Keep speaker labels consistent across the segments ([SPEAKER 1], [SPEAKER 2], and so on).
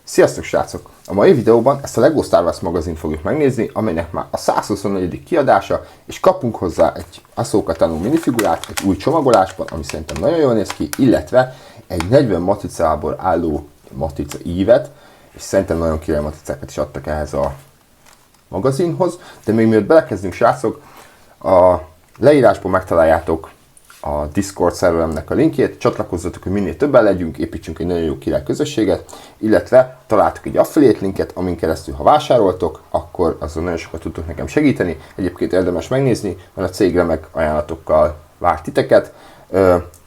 [SPEAKER 1] Sziasztok srácok! A mai videóban ezt a LEGO Star Wars magazint fogjuk megnézni, amelynek már a 124. kiadása, és kapunk hozzá egy Ahsoka Tano minifigurát, egy új csomagolásban, ami szerintem nagyon jól néz ki, illetve egy 40 matricából álló matrica ívet, és szerintem nagyon király matricákat is adtak ehhez a magazinhoz. De még mielőtt belekezdünk srácok, a leírásban megtaláljátok a Discord szerveremnek a linkjét, csatlakozzatok, hogy minél többen legyünk, építsünk egy nagyon jó király közösséget, illetve találtok egy affiliate linket, amin keresztül, ha vásároltok, akkor azon nagyon sokat tudtok nekem segíteni. Egyébként érdemes megnézni, mert a cég remek ajánlatokkal vár titeket.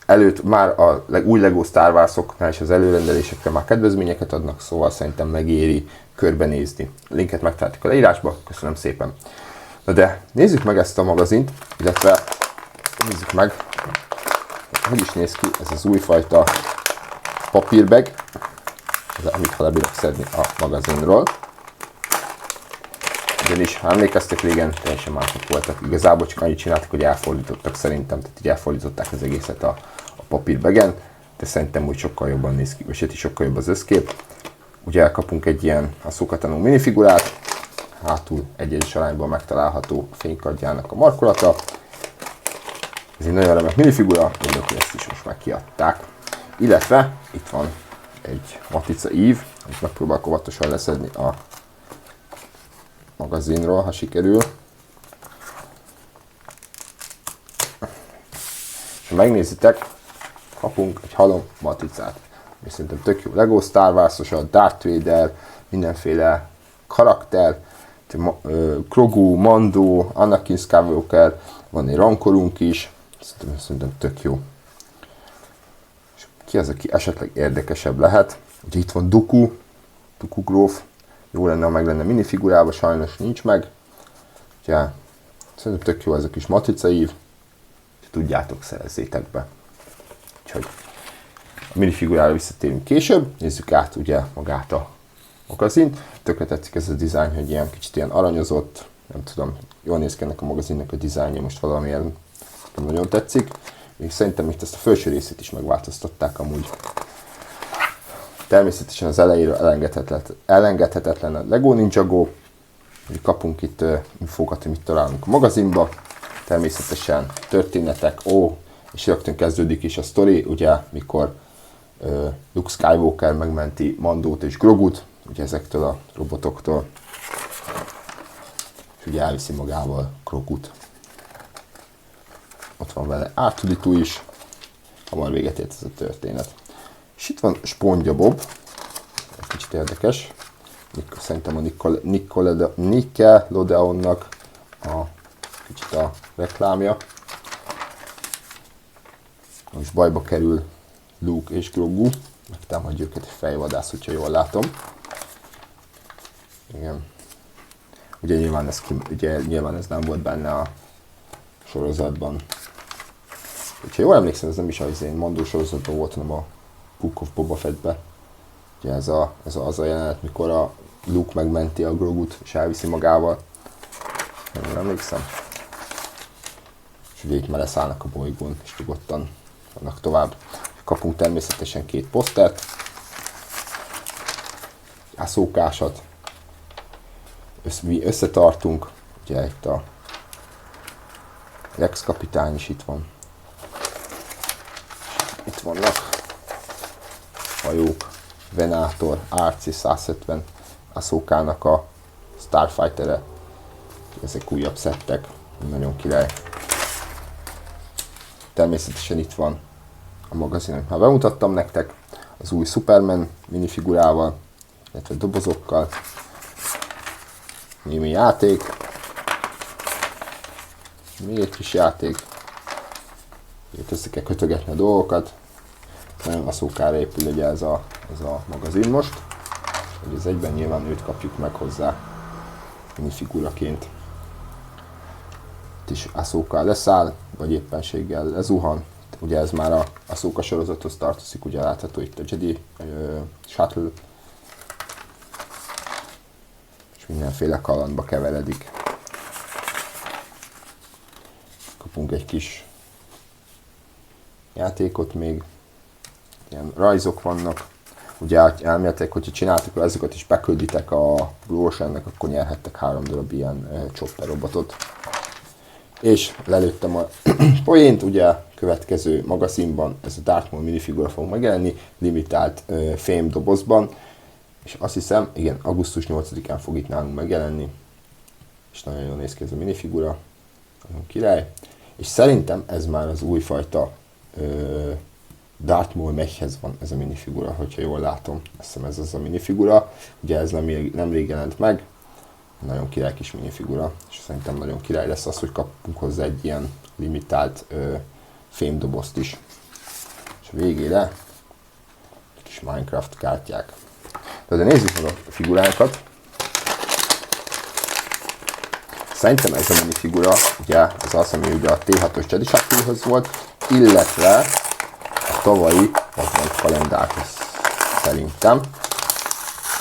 [SPEAKER 1] Előtt már a új LEGO Star Wars-oknál és az előrendelésekre már kedvezményeket adnak, szóval szerintem megéri körbenézni. A linket megtaláltok a leírásba, köszönöm szépen. Na de nézzük meg ezt a magazint, illetve nézzük meg, hogy is néz ki ez az újfajta papírbag, amit ha lebírok szedni a magazinról. Ugyanis, ha emlékeztek, régen teljesen mások voltak. Igazából csak annyit csináltak, hogy elfordítottak szerintem, tehát így elfordították az egészet a papírbagen, de szerintem úgy sokkal jobban néz ki, vagy sokkal jobb az összkép. Ugye elkapunk egy ilyen Ahsoka Tano minifigurát, hátul egy-egy arányban megtalálható a fénykardjának a markolata. Ez egy nagyon remek minifigura, mondjuk, hogy ezt is most már kiadták. Illetve itt van egy matrica ív, amit megpróbálok óvatosan leszedni a magazinról, ha sikerül. És ha megnézitek, kapunk egy halom matricát. És szerintem tök jó. LEGO Star Wars-os, a Darth Vader, mindenféle karakter, Grogu, Mando, Anakin Skywalker, van egy rankorunk is, szerintem tök jó. És ki az, aki esetleg érdekesebb lehet? Ugye itt van Dooku gróf, jó lenne, ha meg lenne minifigurában, sajnos nincs meg. Ugye, szerintem tök jó ez a kis matricaív, és tudjátok, szerezzétek be. Úgyhogy a minifigurára visszatérünk később, nézzük át ugye magát a magazint. Tökre tetszik ez a dizájn, hogy ilyen kicsit ilyen aranyozott, nem tudom, jól néz ki ennek a magazinnak a dizájnja, most valamilyen nagyon tetszik. Még szerintem itt ezt a felső részét is megváltoztatták amúgy. Természetesen az elejéről elengedhetetlen a LEGO Ninjago. Kapunk itt infókat, hogy mit találunk a magazinba. Természetesen történetek, és rögtön kezdődik is a sztori, ugye, mikor Luke Skywalker megmenti Mandót és Grogut, ugye ezektől a robotoktól, és ugye elviszi magával Grogut. Ott van vele R2-D2 is, hamar véget ért ez a történet. És itt van SpongeBob, egy kicsit érdekes, szerintem a Nickelodeonnak kicsit a reklámja. Most bajba kerül Luke és Grogu, megtámadja őket egy fejvadász, hogyha jól látom. Igen. Ugye nyilván ez nem volt benne a sorozatban. Ha jól emlékszem, ez nem is az én Mandó sorozatban volt, hanem a Book of Boba Fettbe. Ugye ez az a jelenet, mikor a Luke megmenti a Grogut és elviszi magával. Nem emlékszem. És ugye itt már leszállnak a bolygón, és nyugodtan vannak tovább. Kapunk természetesen két posztert. Ahsokásat. Mi összetartunk. Ugye itt a Rex kapitány is itt van. Itt vannak hajók, Venator, RC-170, Ahsokának a Starfighter-e. Ezek újabb szettek, nagyon király. Természetesen itt van a magazin, amit már bemutattam nektek, az új Superman minifigurával, illetve dobozokkal. Némi játék. Még egy kis játék. Itt össze kell kötögetni a dolgokat. Nagyon Ahsokára épül ugye ez a magazin most. Hogy az egyben nyilván őt kapjuk meg hozzá minifiguraként. Itt is Ahsoka leszáll, vagy éppenséggel lezuhan. Ugye ez már a Ahsoka sorozathoz tartozik, ugye látható itt a Jedi Shuttle. És mindenféle kalandba keveredik. Kapunk egy kis játékot még. Ilyen rajzok vannak. ugye elméletileg, hogyha csináltuk ezeket és bekülditek a Blue Oceannek, akkor nyerhettek 3 darab ilyen chopper robotot. És lelőttem a poént, ugye következő magazinban ez a Darth Maul minifigura fog megjelenni, limitált fém dobozban, és azt hiszem, igen, augusztus 8-án fog itt nálunk megjelenni, és nagyon jól néz ki ez a minifigura, nagyon király, és szerintem ez már az újfajta Darth Maul mechhez van ez a minifigura, hogyha jól látom, azt hiszem ez az a minifigura, ugye ez nem rég jelent meg, nagyon király kis minifigura, és szerintem nagyon király lesz az, hogy kapunk hozzá egy ilyen limitált fémdobozt is. És a végére kis Minecraft kártyák. De nézzük meg a figuránkat. Szerintem ez a minifigura, ugye ez az, ami ugye a T6-os Jedi Shuttle-hoz volt, illetve a tavalyi Advent kalendárhoz szerintem.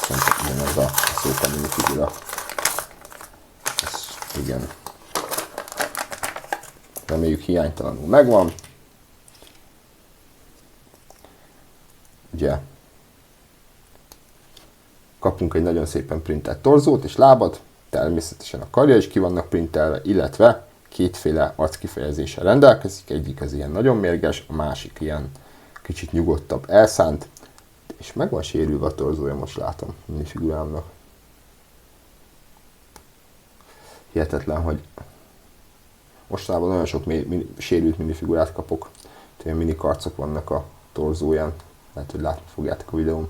[SPEAKER 1] Szerintem ugyanez a Ahsoka minifigura. Igen. Reméljük hiánytalanul megvan. Ugye kapunk egy nagyon szépen printelt torzót és lábat, természetesen a karja is ki vannak printelve, illetve kétféle arckifejezéssel rendelkezik, egyik az ilyen nagyon mérges, a másik ilyen kicsit nyugodtabb, elszánt, és meg van sérülve a torzója, most látom minifigurámnak. Hihetetlen, hogy mostanában nagyon sok sérült minifigurát kapok. Ilyen mini karcok vannak a torzóján. Lehet, hogy látni fogjátok a videón.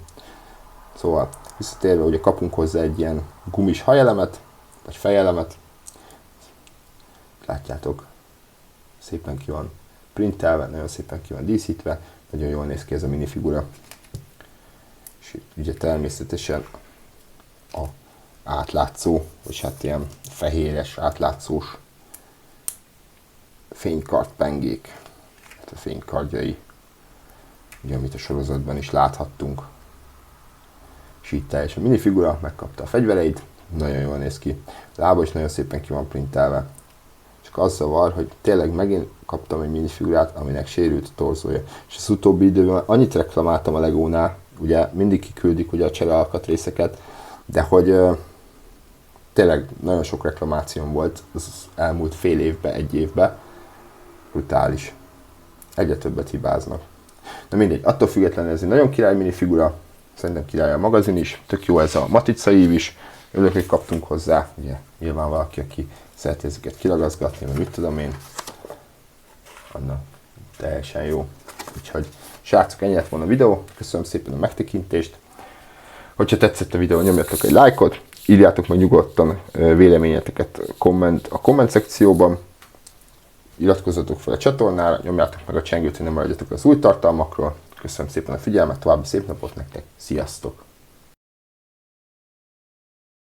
[SPEAKER 1] Szóval visszatérve, ugye kapunk hozzá egy ilyen gumis hajelemet, vagy fejelemet. Látjátok, szépen ki van printelve, nagyon szépen ki van díszítve, nagyon jól néz ki ez a minifigura. És ugye természetesen a átlátszó, vagy hát ilyen fehéres, átlátszós fénykardpengék, hát a fénykardjai, ugye, amit a sorozatban is láthattunk. És így teljes a minifigura, megkapta a fegyvereit, nagyon jól néz ki. A lába is nagyon szépen ki van printelve. Csak az zavar, hogy tényleg megint kaptam egy minifigurát, aminek sérült a torzója. És az utóbbi időben annyit reklamáltam a Legónál, ugye mindig kiküldik ugye a cserealkatrészeket, de hogy tényleg nagyon sok reklamációm volt az elmúlt fél évben, egy évben. Brutális. Egyre többet hibáznak. Na mindegy, attól függetlenül ez egy nagyon király minifigura, szerintem király a magazin is, tök jó ez a matrica ív is, örülök, hogy kaptunk hozzá, ugye nyilván valaki, aki szereti ezeket kiragazgatni, vagy mit tudom én, annak teljesen jó. Úgyhogy srácok, ennyi lett volna a videó, köszönöm szépen a megtekintést, hogyha tetszett a videó, nyomjatok egy lájkot, írjátok meg nyugodtan véleményeteket a komment szekcióban, iratkozzatok fel a csatornára, nyomjátok meg a csengőt, hogy ne maradjatok az új tartalmakról. Köszönöm szépen a figyelmet, további szép napot nektek, sziasztok!